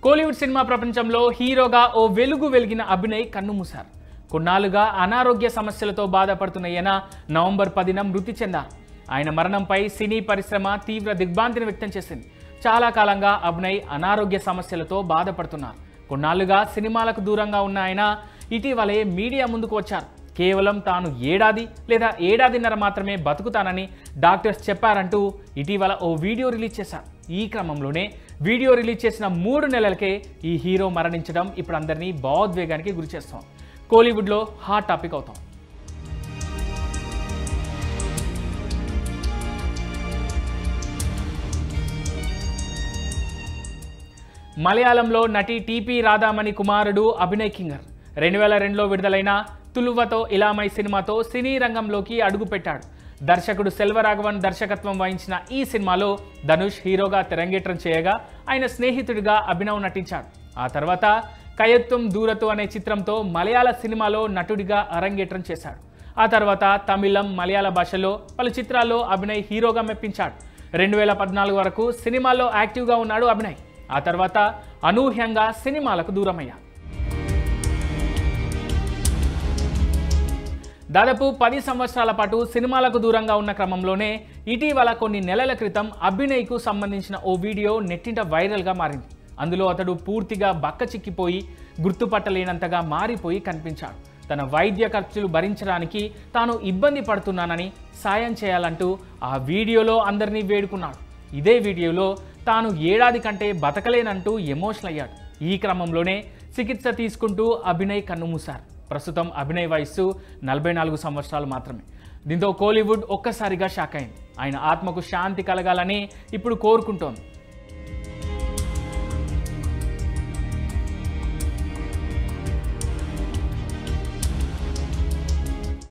Kollywood cinema ప్రపంచంలో హీరోగా ఓ వెలుగు వెలిగిన అభినయ్ కన్నుమూశారు. కొన్నాళ్లుగా అనారోగ్య సమస్యలతో బాధపడుతున్న ఈయన నవంబర్ 10న మృతి చెందారు. ఆయన మరణంపై సినీ పరిశ్రమ తీవ్ర దిగ్భ్రాంతిని వ్యక్తం చేసింది. చాలా కాలంగా అభినయ్ అనారోగ్య సమస్యలతో బాధపడుతున్నారు. కొన్నాళ్లుగా సినిమాలకు దూరంగా ఉన్న ఆయన ఇటీవలే మీడియా ముందుకు వచ్చారు. కేవలం తాను ఏడాది లేదా ఏడాదిన్నర మాత్రమే బతుకుతానని డాక్టర్స్ చెప్పారంటూ ఇటీవల ఓ వీడియో రిలీజ్ చేశారు. ఈ క్రమంలోనే వీడియో రిలీజ్ చేసిన 3 నెలలకే ఈ హీరో మరణించడం ఇప్పుడు అందరినీ భావోద్వేగానికి గురిచేస్తాం. కోలీవుడ్లో హాట్ టాపిక్ అవుతాం. మలయాళంలో నటి టీపీ రాధామణి కుమారుడు అభినయ్ కింగర్ 2002లో విడుదలైన తులువతో ఇలామై సినిమాతో సినీ రంగంలోకి అడుగుపెట్టాడు. దర్శకుడు సెల్వరాఘవన్ దర్శకత్వం వహించిన ఈ సినిమాలో ధనుష్ హీరోగా తెరంగేట్రం చేయగా ఆయన స్నేహితుడిగా అభినవ్ నటించాడు. ఆ తర్వాత కయత్తుం దూరతు అనే చిత్రంతో మలయాళ సినిమాలో నటుడిగా అరంగేట్రం చేశాడు. ఆ తర్వాత తమిళం, మలయాళ భాషలో పలు చిత్రాల్లో అభినయ్ హీరోగా మెప్పించాడు. 2014 వరకు సినిమాల్లో యాక్టివ్గా ఉన్నాడు అభినయ్. ఆ తర్వాత అనూహ్యంగా సినిమాలకు దూరమయ్యాడు. దాదాపు 10 సంవత్సరాల పాటు సినిమాలకు దూరంగా ఉన్న క్రమంలోనే ఇటీవల కొన్ని నెలల క్రితం అభినయ్కు సంబంధించిన ఓ వీడియో నెట్టింట వైరల్గా మారింది. అందులో అతడు పూర్తిగా బక్కచిక్కిపోయి గుర్తుపట్టలేనంతగా మారిపోయి కనిపించాడు. తన వైద్య ఖర్చులు భరించడానికి తాను ఇబ్బంది పడుతున్నానని సాయం చేయాలంటూ ఆ వీడియోలో అందరినీ వేడుకున్నాడు. ఇదే వీడియోలో తాను ఏడాది కంటే బతకలేనంటూ ఎమోషనల్ అయ్యాడు. ఈ క్రమంలోనే చికిత్స తీసుకుంటూ అభినయ్ కన్నుమూశారు. ప్రస్తుతం అభినయ్ వయస్సు 44 సంవత్సరాలు మాత్రమే. దీంతో కోలీవుడ్ ఒక్కసారిగా షాక్ అయింది. ఆయన ఆత్మకు శాంతి కలగాలని ఇప్పుడు కోరుకుంటోంది.